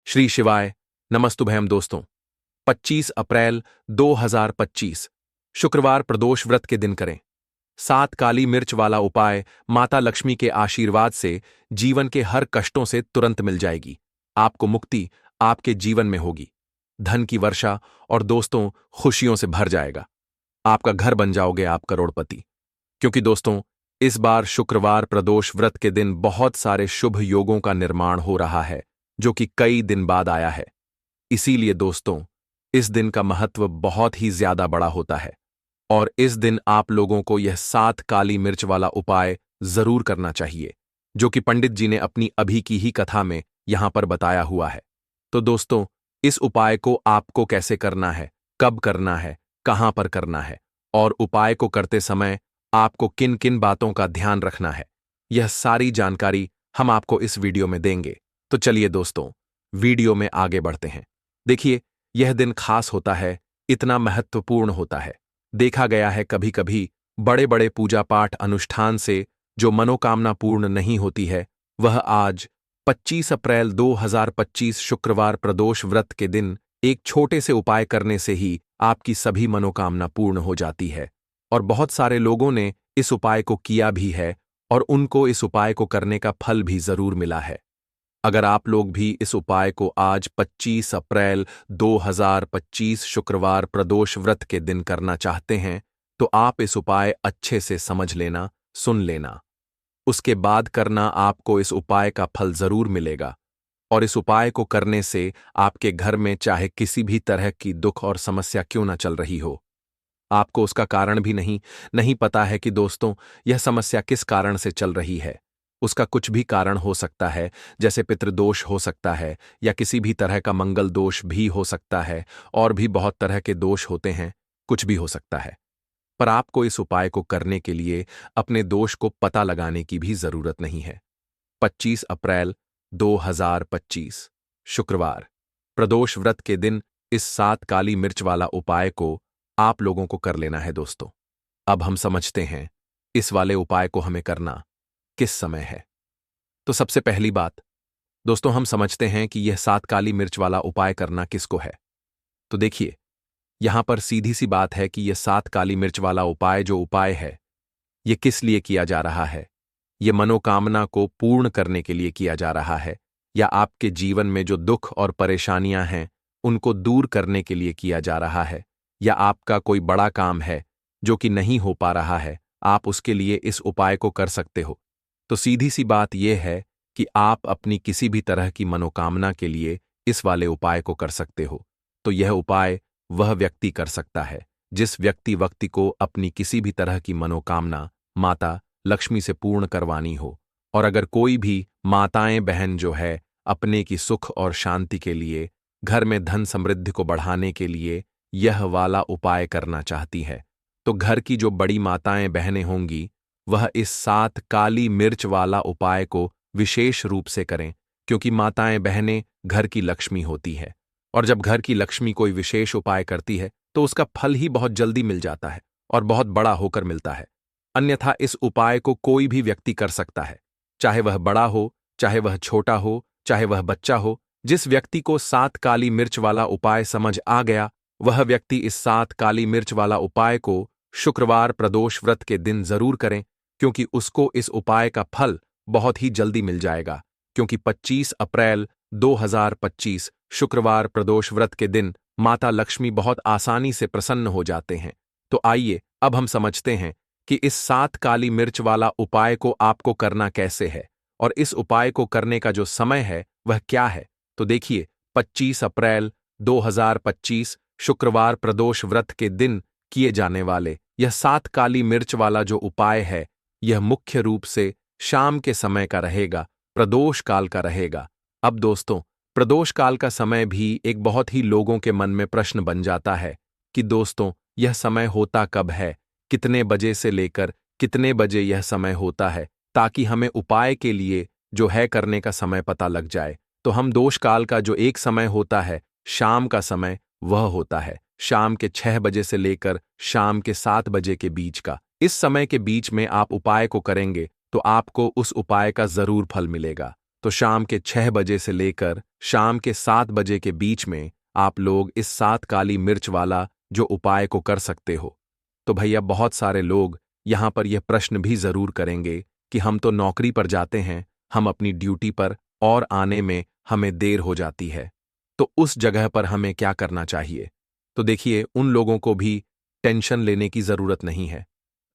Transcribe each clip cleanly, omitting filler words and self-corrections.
श्री शिवाय नमस्तुभयम दोस्तों। 25 अप्रैल 2025 शुक्रवार प्रदोष व्रत के दिन करें। 7 काली मिर्च वाला उपाय माता लक्ष्मी के आशीर्वाद से जीवन के हर कष्टों से तुरंत मिल जाएगी। आपको मुक्ति आपके जीवन में होगी, धन की वर्षा और दोस्तों खुशियों से भर जाएगा। आपका घर बन जाओगे आप करोड़पति। क्योंकि दोस्तों इस बार शुक्रवार प्रदोष व्रत के दिन बहुत सारे शुभ योगों का निर्माण हो रहा है जो कि कई दिन बाद आया है। इसीलिए दोस्तों इस दिन का महत्व बहुत ही ज्यादा बड़ा होता है और इस दिन आप लोगों को यह 7 काली मिर्च वाला उपाय जरूर करना चाहिए जो कि पंडित जी ने अपनी अभी की ही कथा में यहां पर बताया हुआ है। तो दोस्तों इस उपाय को आपको कैसे करना है, कब करना है, कहां पर करना है और उपाय को करते समय आपको किन किन बातों का ध्यान रखना है, यह सारी जानकारी हम आपको इस वीडियो में देंगे। तो चलिए दोस्तों वीडियो में आगे बढ़ते हैं। देखिए यह दिन खास होता है, इतना महत्वपूर्ण होता है। देखा गया है कभी कभी बड़े बड़े पूजा पाठ अनुष्ठान से जो मनोकामना पूर्ण नहीं होती है वह आज 25 अप्रैल 2025 शुक्रवार प्रदोष व्रत के दिन एक छोटे से उपाय करने से ही आपकी सभी मनोकामना पूर्ण हो जाती है। और बहुत सारे लोगों ने इस उपाय को किया भी है और उनको इस उपाय को करने का फल भी जरूर मिला है। अगर आप लोग भी इस उपाय को आज 25 अप्रैल 2025 शुक्रवार प्रदोष व्रत के दिन करना चाहते हैं तो आप इस उपाय अच्छे से समझ लेना, सुन लेना। उसके बाद करना, आपको इस उपाय का फल जरूर मिलेगा। और इस उपाय को करने से आपके घर में चाहे किसी भी तरह की दुख और समस्या क्यों ना चल रही हो, आपको उसका कारण भी नहीं पता है कि दोस्तों यह समस्या किस कारण से चल रही है। उसका कुछ भी कारण हो सकता है, जैसे पितृदोष हो सकता है या किसी भी तरह का मंगल दोष भी हो सकता है और भी बहुत तरह के दोष होते हैं, कुछ भी हो सकता है। पर आपको इस उपाय को करने के लिए अपने दोष को पता लगाने की भी जरूरत नहीं है। 25 अप्रैल 2025 शुक्रवार प्रदोष व्रत के दिन इस 7 काली मिर्च वाला उपाय को आप लोगों को कर लेना है दोस्तों। अब हम समझते हैं इस वाले उपाय को हमें करना किस समय है। तो सबसे पहली बात दोस्तों हम समझते हैं कि यह 7 काली मिर्च वाला उपाय करना किसको है। तो देखिए यहां पर सीधी सी बात है कि यह 7 काली मिर्च वाला उपाय जो उपाय है यह किस लिए किया जा रहा है। यह मनोकामना को पूर्ण करने के लिए किया जा रहा है या आपके जीवन में जो दुख और परेशानियां हैं उनको दूर करने के लिए किया जा रहा है, या आपका कोई बड़ा काम है जो कि नहीं हो पा रहा है, आप उसके लिए इस उपाय को कर सकते हो। तो सीधी सी बात यह है कि आप अपनी किसी भी तरह की मनोकामना के लिए इस वाले उपाय को कर सकते हो। तो यह उपाय वह व्यक्ति कर सकता है जिस व्यक्ति को अपनी किसी भी तरह की मनोकामना माता लक्ष्मी से पूर्ण करवानी हो। और अगर कोई भी माताएं बहन जो है अपने की सुख और शांति के लिए, घर में धन समृद्धि को बढ़ाने के लिए यह वाला उपाय करना चाहती है, तो घर की जो बड़ी माताएं बहनें होंगी वह इस 7 काली मिर्च वाला उपाय को विशेष रूप से करें, क्योंकि माताएं बहनें घर की लक्ष्मी होती है। और जब घर की लक्ष्मी कोई विशेष उपाय करती है तो उसका फल ही बहुत जल्दी मिल जाता है और बहुत बड़ा होकर मिलता है। अन्यथा इस उपाय को कोई भी व्यक्ति कर सकता है, चाहे वह बड़ा हो, चाहे वह छोटा हो, चाहे वह बच्चा हो। जिस व्यक्ति को 7 काली मिर्च वाला उपाय समझ आ गया वह व्यक्ति इस 7 काली मिर्च वाला उपाय को शुक्रवार प्रदोष व्रत के दिन जरूर करें, क्योंकि उसको इस उपाय का फल बहुत ही जल्दी मिल जाएगा। क्योंकि 25 अप्रैल 2025 शुक्रवार प्रदोष व्रत के दिन माता लक्ष्मी बहुत आसानी से प्रसन्न हो जाते हैं। तो आइए अब हम समझते हैं कि इस 7 काली मिर्च वाला उपाय को आपको करना कैसे है और इस उपाय को करने का जो समय है वह क्या है। तो देखिए 25 अप्रैल 2025 शुक्रवार प्रदोष व्रत के दिन किए जाने वाले यह 7 काली मिर्च वाला जो उपाय है यह मुख्य रूप से शाम के समय का रहेगा, प्रदोष काल का रहेगा। अब दोस्तों प्रदोष काल का समय भी एक बहुत ही लोगों के मन में प्रश्न बन जाता है कि दोस्तों यह समय होता कब है, कितने बजे से लेकर कितने बजे यह समय होता है, ताकि हमें उपाय के लिए जो है करने का समय पता लग जाए। तो हम दोष काल का जो एक समय होता है शाम का समय, वह होता है शाम के 6 बजे से लेकर शाम के 7 बजे के बीच का। इस समय के बीच में आप उपाय को करेंगे तो आपको उस उपाय का जरूर फल मिलेगा। तो शाम के 6 बजे से लेकर शाम के 7 बजे के बीच में आप लोग इस 7 काली मिर्च वाला जो उपाय को कर सकते हो। तो भैया बहुत सारे लोग यहां पर यह प्रश्न भी जरूर करेंगे कि हम तो नौकरी पर जाते हैं, हम अपनी ड्यूटी पर और आने में हमें देर हो जाती है, तो उस जगह पर हमें क्या करना चाहिए। तो देखिए, उन लोगों को भी टेंशन लेने की जरूरत नहीं है।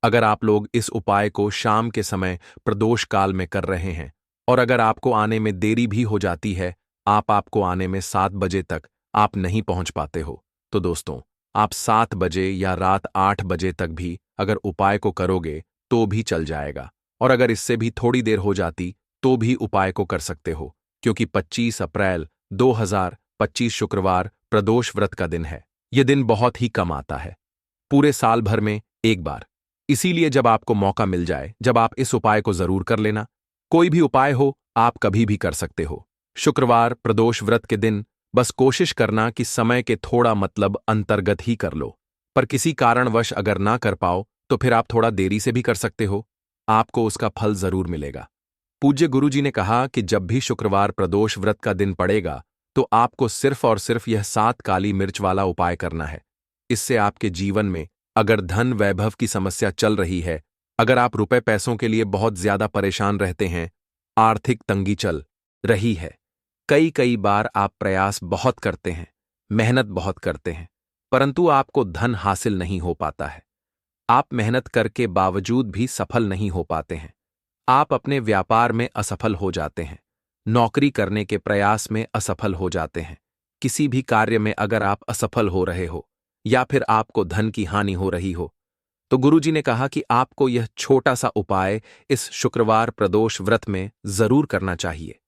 अगर आप लोग इस उपाय को शाम के समय प्रदोष काल में कर रहे हैं और अगर आपको आने में देरी भी हो जाती है, आपको आने में 7 बजे तक आप नहीं पहुंच पाते हो, तो दोस्तों आप 7 बजे या रात 8 बजे तक भी अगर उपाय को करोगे तो भी चल जाएगा। और अगर इससे भी थोड़ी देर हो जाती तो भी उपाय को कर सकते हो, क्योंकि 25 अप्रैल 2025 शुक्रवार प्रदोष व्रत का दिन है। यह दिन बहुत ही कम आता है, पूरे साल भर में एक बार। इसीलिए जब आपको मौका मिल जाए, जब आप इस उपाय को जरूर कर लेना। कोई भी उपाय हो, आप कभी भी कर सकते हो। शुक्रवार प्रदोष व्रत के दिन बस कोशिश करना कि समय के थोड़ा मतलब अंतर्गत ही कर लो। पर किसी कारणवश अगर ना कर पाओ तो फिर आप थोड़ा देरी से भी कर सकते हो, आपको उसका फल जरूर मिलेगा। पूज्य गुरुजी ने कहा कि जब भी शुक्रवार प्रदोष व्रत का दिन पड़ेगा तो आपको सिर्फ और सिर्फ यह 7 काली मिर्च वाला उपाय करना है। इससे आपके जीवन में अगर धन वैभव की समस्या चल रही है, अगर आप रुपए पैसों के लिए बहुत ज्यादा परेशान रहते हैं, आर्थिक तंगी चल रही है, कई कई बार आप प्रयास बहुत करते हैं, मेहनत बहुत करते हैं, परंतु आपको धन हासिल नहीं हो पाता है। आप मेहनत करके बावजूद भी सफल नहीं हो पाते हैं। आप अपने व्यापार में असफल हो जाते हैं, नौकरी करने के प्रयास में असफल हो जाते हैं, किसी भी कार्य में अगर आप असफल हो रहे हो या फिर आपको धन की हानि हो रही हो, तो गुरुजी ने कहा कि आपको यह छोटा सा उपाय इस शुक्रवार प्रदोष व्रत में जरूर करना चाहिए।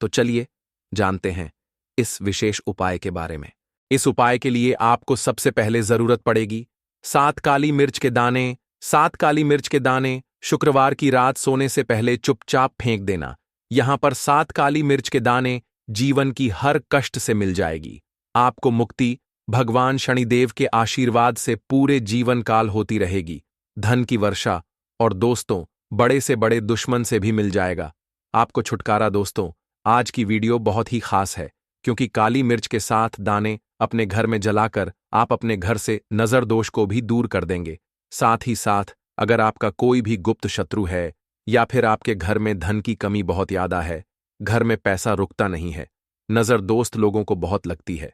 तो चलिए जानते हैं इस विशेष उपाय के बारे में। इस उपाय के लिए आपको सबसे पहले जरूरत पड़ेगी 7 काली मिर्च के दाने। 7 काली मिर्च के दाने शुक्रवार की रात सोने से पहले चुपचाप फेंक देना। यहां पर 7 काली मिर्च के दाने जीवन की हर कष्ट से मिल जाएगी। आपको मुक्ति भगवान शनिदेव के आशीर्वाद से पूरे जीवन काल होती रहेगी। धन की वर्षा और दोस्तों बड़े से बड़े दुश्मन से भी मिल जाएगा आपको छुटकारा। दोस्तों आज की वीडियो बहुत ही खास है, क्योंकि काली मिर्च के साथ दाने अपने घर में जलाकर आप अपने घर से नजर दोष को भी दूर कर देंगे। साथ ही साथ अगर आपका कोई भी गुप्त शत्रु है या फिर आपके घर में धन की कमी बहुत ज्यादा है, घर में पैसा रुकता नहीं है, नजर दोस्त लोगों को बहुत लगती है,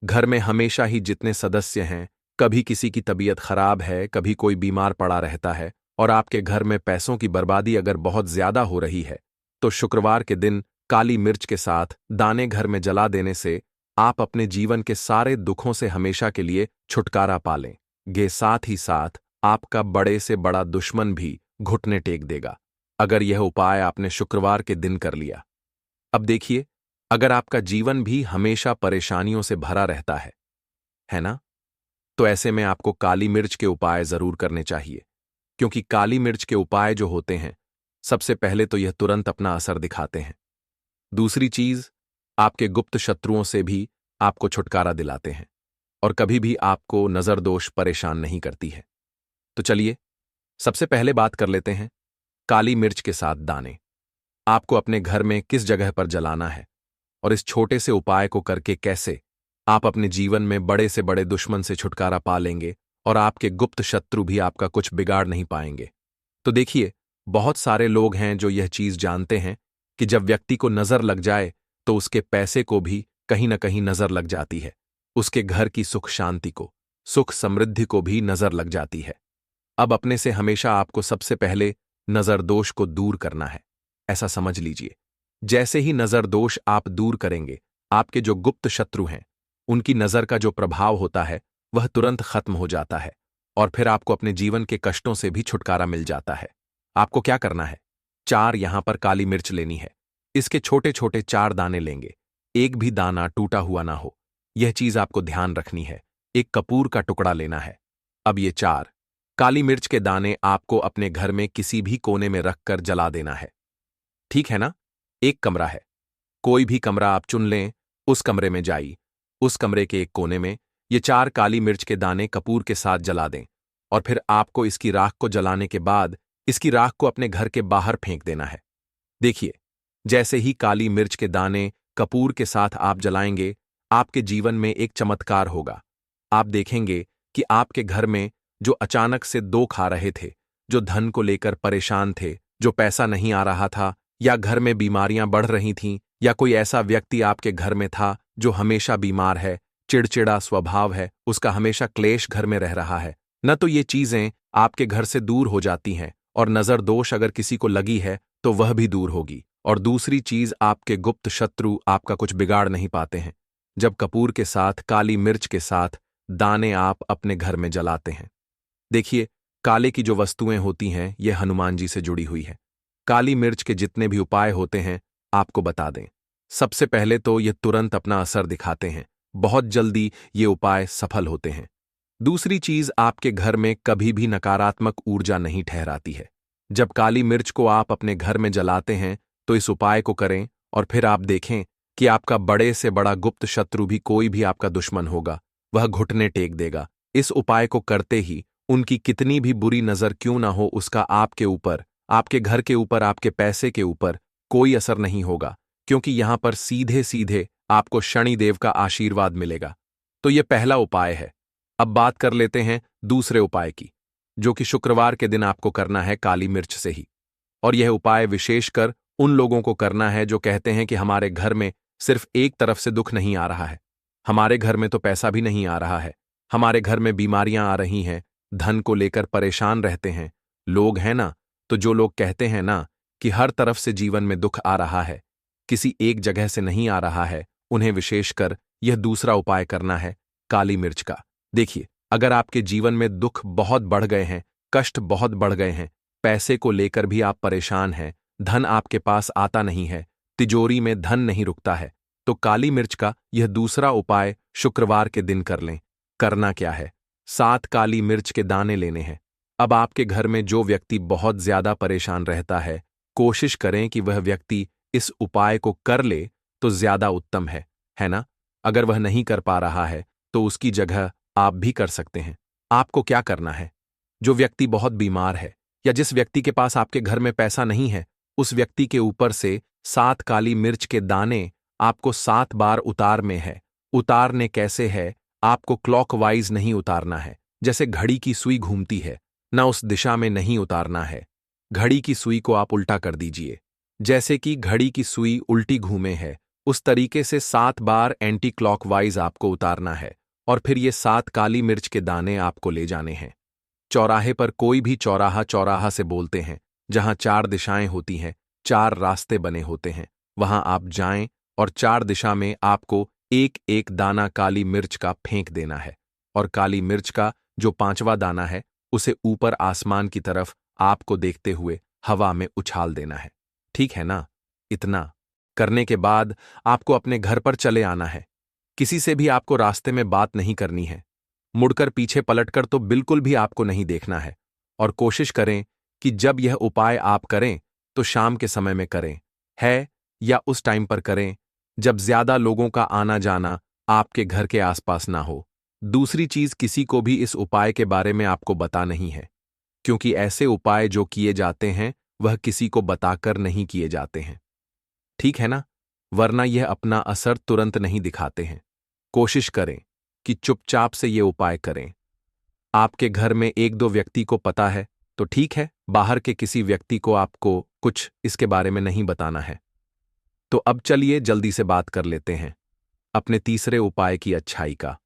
घर में हमेशा ही जितने सदस्य हैं, कभी किसी की तबीयत खराब है, कभी कोई बीमार पड़ा रहता है और आपके घर में पैसों की बर्बादी अगर बहुत ज्यादा हो रही है, तो शुक्रवार के दिन काली मिर्च के साथ दाने घर में जला देने से आप अपने जीवन के सारे दुखों से हमेशा के लिए छुटकारा पा लेंगे। साथ ही साथ आपका बड़े से बड़ा दुश्मन भी घुटने टेक देगा अगर यह उपाय आपने शुक्रवार के दिन कर लिया। अब देखिए, अगर आपका जीवन भी हमेशा परेशानियों से भरा रहता है ना, तो ऐसे में आपको काली मिर्च के उपाय जरूर करने चाहिए, क्योंकि काली मिर्च के उपाय जो होते हैं, सबसे पहले तो यह तुरंत अपना असर दिखाते हैं। दूसरी चीज, आपके गुप्त शत्रुओं से भी आपको छुटकारा दिलाते हैं और कभी भी आपको नजर दोष परेशान नहीं करती है। तो चलिए सबसे पहले बात कर लेते हैं काली मिर्च के साथ दाने आपको अपने घर में किस जगह पर जलाना है और इस छोटे से उपाय को करके कैसे आप अपने जीवन में बड़े से बड़े दुश्मन से छुटकारा पा लेंगे और आपके गुप्त शत्रु भी आपका कुछ बिगाड़ नहीं पाएंगे। तो देखिए, बहुत सारे लोग हैं जो यह चीज जानते हैं कि जब व्यक्ति को नजर लग जाए तो उसके पैसे को भी कहीं न कहीं नजर लग जाती है, उसके घर की सुख शांति को, सुख समृद्धि को भी नजर लग जाती है। अब अपने से हमेशा आपको सबसे पहले नजर दोष को दूर करना है, ऐसा समझ लीजिए। जैसे ही नजर दोष आप दूर करेंगे, आपके जो गुप्त शत्रु हैं उनकी नजर का जो प्रभाव होता है वह तुरंत खत्म हो जाता है और फिर आपको अपने जीवन के कष्टों से भी छुटकारा मिल जाता है। आपको क्या करना है, 4 यहां पर काली मिर्च लेनी है। इसके छोटे छोटे 4 दाने लेंगे, एक भी दाना टूटा हुआ ना हो, यह चीज आपको ध्यान रखनी है। एक कपूर का टुकड़ा लेना है। अब ये 4 काली मिर्च के दाने आपको अपने घर में किसी भी कोने में रखकर जला देना है, ठीक है ना। एक कमरा है, कोई भी कमरा आप चुन लें, उस कमरे में जाइए, उस कमरे के एक कोने में ये 4 काली मिर्च के दाने कपूर के साथ जला दें और फिर आपको इसकी राख को जलाने के बाद इसकी राख को अपने घर के बाहर फेंक देना है। देखिए, जैसे ही काली मिर्च के दाने कपूर के साथ आप जलाएंगे, आपके जीवन में एक चमत्कार होगा। आप देखेंगे कि आपके घर में जो अचानक से दो खा रहे थे, जो धन को लेकर परेशान थे, जो पैसा नहीं आ रहा था, या घर में बीमारियां बढ़ रही थीं, या कोई ऐसा व्यक्ति आपके घर में था जो हमेशा बीमार है, चिड़चिड़ा स्वभाव है, उसका हमेशा क्लेश घर में रह रहा है, न तो ये चीजें आपके घर से दूर हो जाती हैं, और नजर दोष अगर किसी को लगी है तो वह भी दूर होगी। और दूसरी चीज, आपके गुप्त शत्रु आपका कुछ बिगाड़ नहीं पाते हैं जब कपूर के साथ, काली मिर्च के साथ दाने आप अपने घर में जलाते हैं। देखिए, काले की जो वस्तुएं होती हैं ये हनुमान जी से जुड़ी हुई है। काली मिर्च के जितने भी उपाय होते हैं आपको बता दें। सबसे पहले तो ये तुरंत अपना असर दिखाते हैं, बहुत जल्दी ये उपाय सफल होते हैं। दूसरी चीज, आपके घर में कभी भी नकारात्मक ऊर्जा नहीं ठहराती है। जब काली मिर्च को आप अपने घर में जलाते हैं तो इस उपाय को करें और फिर आप देखें कि आपका बड़े से बड़ा गुप्त शत्रु भी, कोई भी आपका दुश्मन होगा, वह घुटने टेक देगा। इस उपाय को करते ही उनकी कितनी भी बुरी नजर क्यों ना हो, उसका आपके ऊपर, आपके घर के ऊपर, आपके पैसे के ऊपर कोई असर नहीं होगा, क्योंकि यहां पर सीधे सीधे आपको शनिदेव का आशीर्वाद मिलेगा। तो यह पहला उपाय है। अब बात कर लेते हैं दूसरे उपाय की, जो कि शुक्रवार के दिन आपको करना है काली मिर्च से ही। और यह उपाय विशेषकर उन लोगों को करना है जो कहते हैं कि हमारे घर में सिर्फ एक तरफ से दुख नहीं आ रहा है, हमारे घर में तो पैसा भी नहीं आ रहा है, हमारे घर में बीमारियां आ रही हैं, धन को लेकर परेशान रहते हैं लोग, हैं ना। तो जो लोग कहते हैं ना कि हर तरफ से जीवन में दुख आ रहा है, किसी एक जगह से नहीं आ रहा है, उन्हें विशेषकर यह दूसरा उपाय करना है काली मिर्च का। देखिए, अगर आपके जीवन में दुख बहुत बढ़ गए हैं, कष्ट बहुत बढ़ गए हैं, पैसे को लेकर भी आप परेशान हैं, धन आपके पास आता नहीं है, तिजोरी में धन नहीं रुकता है, तो काली मिर्च का यह दूसरा उपाय शुक्रवार के दिन कर लें। करना क्या है? 7 काली मिर्च के दाने लेने हैं। अब आपके घर में जो व्यक्ति बहुत ज्यादा परेशान रहता है, कोशिश करें कि वह व्यक्ति इस उपाय को कर ले तो ज्यादा उत्तम है ना। अगर वह नहीं कर पा रहा है तो उसकी जगह आप भी कर सकते हैं। आपको क्या करना है? जो व्यक्ति बहुत बीमार है या जिस व्यक्ति के पास आपके घर में पैसा नहीं है, उस व्यक्ति के ऊपर से 7 काली मिर्च के दाने आपको 7 बार उतारने हैं। उतारने कैसे है? आपको क्लॉकवाइज नहीं उतारना है, जैसे घड़ी की सुई घूमती है ना, उस दिशा में नहीं उतारना है। घड़ी की सुई को आप उल्टा कर दीजिए, जैसे कि घड़ी की सुई उल्टी घूमे है, उस तरीके से 7 बार एंटी क्लॉकवाइज आपको उतारना है। और फिर ये 7 काली मिर्च के दाने आपको ले जाने हैं चौराहे पर। कोई भी चौराहा, चौराहा से बोलते हैं जहां 4 दिशाएं होती हैं, 4 रास्ते बने होते हैं, वहां आप जाएं और 4 दिशा में आपको एक एक दाना काली मिर्च का फेंक देना है। और काली मिर्च का जो 5वां दाना है उसे ऊपर आसमान की तरफ आपको देखते हुए हवा में उछाल देना है। ठीक है ना? इतना करने के बाद आपको अपने घर पर चले आना है। किसी से भी आपको रास्ते में बात नहीं करनी है, मुड़कर पीछे पलटकर तो बिल्कुल भी आपको नहीं देखना है। और कोशिश करें कि जब यह उपाय आप करें तो शाम के समय में करें, है या उस टाइम पर करें जब ज्यादा लोगों का आना जाना आपके घर के आसपास ना हो। दूसरी चीज, किसी को भी इस उपाय के बारे में आपको बता नहीं है, क्योंकि ऐसे उपाय जो किए जाते हैं वह किसी को बताकर नहीं किए जाते हैं। ठीक है ना? वरना यह अपना असर तुरंत नहीं दिखाते हैं। कोशिश करें कि चुपचाप से ये उपाय करें। आपके घर में 1-2 व्यक्ति को पता है तो ठीक है, बाहर के किसी व्यक्ति को आपको कुछ इसके बारे में नहीं बताना है। तो अब चलिए जल्दी से बात कर लेते हैं अपने तीसरे उपाय की अच्छाई का।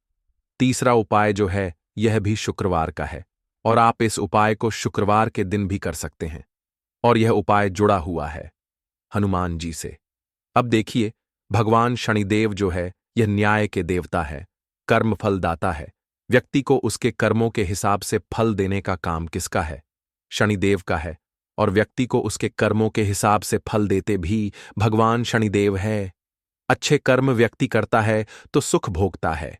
तीसरा उपाय जो है यह भी शुक्रवार का है, और आप इस उपाय को शुक्रवार के दिन भी कर सकते हैं। और यह उपाय जुड़ा हुआ है हनुमान जी से। अब देखिए, भगवान शनिदेव जो है यह न्याय के देवता है, कर्म फलदाता है। व्यक्ति को उसके कर्मों के हिसाब से फल देने का काम किसका है? शनिदेव का है। और व्यक्ति को उसके कर्मों के हिसाब से फल देते भी भगवान शनिदेव है। अच्छे कर्म व्यक्ति करता है तो सुख भोगता है,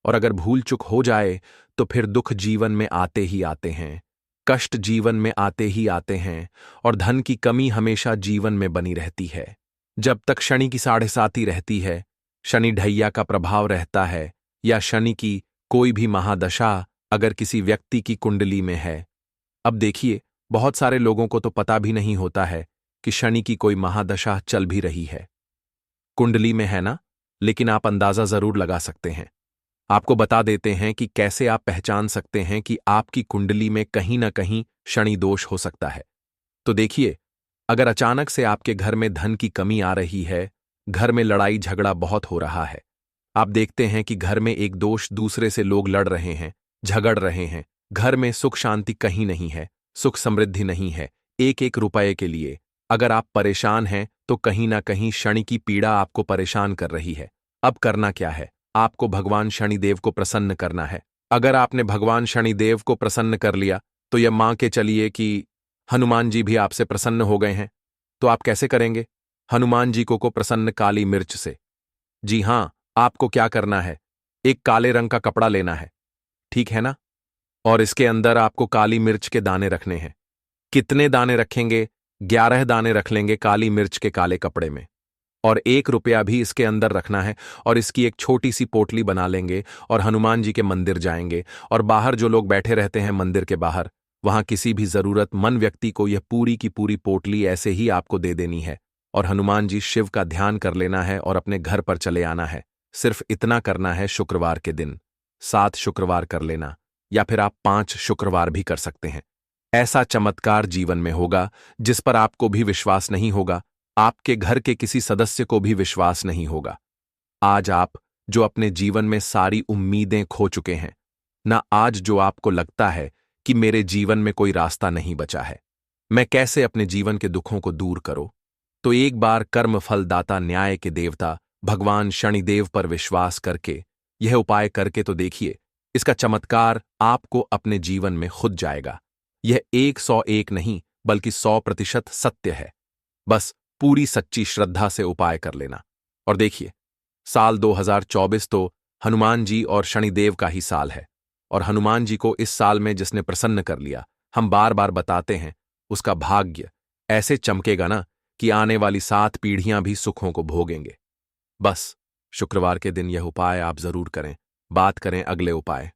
और अगर भूल चुक हो जाए तो फिर दुख जीवन में आते ही आते हैं, कष्ट जीवन में आते ही आते हैं, और धन की कमी हमेशा जीवन में बनी रहती है। जब तक शनि की 7.5 रहती है, शनि ढैया का प्रभाव रहता है, या शनि की कोई भी महादशा अगर किसी व्यक्ति की कुंडली में है। अब देखिए, बहुत सारे लोगों को तो पता भी नहीं होता है कि शनि की कोई महादशा चल भी रही है। कुंडली में है ना, लेकिन आप अंदाजा जरूर लगा सकते हैं। आपको बता देते हैं कि कैसे आप पहचान सकते हैं कि आपकी कुंडली में कहीं ना कहीं शनि दोष हो सकता है। तो देखिए, अगर अचानक से आपके घर में धन की कमी आ रही है, घर में लड़ाई झगड़ा बहुत हो रहा है, आप देखते हैं कि घर में एक दोष दूसरे से लोग लड़ रहे हैं, झगड़ रहे हैं, घर में सुख शांति कहीं नहीं है, सुख समृद्धि नहीं है, एक एक रुपए के लिए अगर आप परेशान हैं तो कहीं ना कहीं शनि की पीड़ा आपको परेशान कर रही है। अब करना क्या है? आपको भगवान शनिदेव को प्रसन्न करना है। अगर आपने भगवान शनिदेव को प्रसन्न कर लिया तो यह मान के चलिए कि हनुमान जी भी आपसे प्रसन्न हो गए हैं। तो आप कैसे करेंगे? हनुमान जी को प्रसन्न काली मिर्च से। जी हां, आपको क्या करना है? एक काले रंग का कपड़ा लेना है, ठीक है ना? और इसके अंदर आपको काली मिर्च के दाने रखने हैं। कितने दाने रखेंगे? 11 दाने रख लेंगे काली मिर्च के काले कपड़े में। और 1 रुपया भी इसके अंदर रखना है और इसकी एक छोटी सी पोटली बना लेंगे और हनुमान जी के मंदिर जाएंगे और बाहर जो लोग बैठे रहते हैं मंदिर के बाहर, वहां किसी भी जरूरतमंद व्यक्ति को यह पूरी की पूरी पोटली ऐसे ही आपको दे देनी है और हनुमान जी शिव का ध्यान कर लेना है और अपने घर पर चले आना है। सिर्फ इतना करना है शुक्रवार के दिन। 7 शुक्रवार कर लेना या फिर आप 5 शुक्रवार भी कर सकते हैं। ऐसा चमत्कार जीवन में होगा जिस पर आपको भी विश्वास नहीं होगा, आपके घर के किसी सदस्य को भी विश्वास नहीं होगा। आज आप जो अपने जीवन में सारी उम्मीदें खो चुके हैं, ना आज जो आपको लगता है कि मेरे जीवन में कोई रास्ता नहीं बचा है, मैं कैसे अपने जीवन के दुखों को दूर करूं, तो एक बार कर्म फलदाता न्याय के देवता भगवान शनिदेव पर विश्वास करके यह उपाय करके तो देखिए, इसका चमत्कार आपको अपने जीवन में खुद जाएगा। यह 101 नहीं बल्कि 100% सत्य है। बस पूरी सच्ची श्रद्धा से उपाय कर लेना। और देखिए, साल 2024 तो हनुमान जी और शनिदेव का ही साल है और हनुमान जी को इस साल में जिसने प्रसन्न कर लिया, हम बार बार बताते हैं, उसका भाग्य ऐसे चमकेगा ना कि आने वाली 7 पीढ़ियां भी सुखों को भोगेंगे। बस शुक्रवार के दिन यह उपाय आप जरूर करें। बात करें अगले उपाय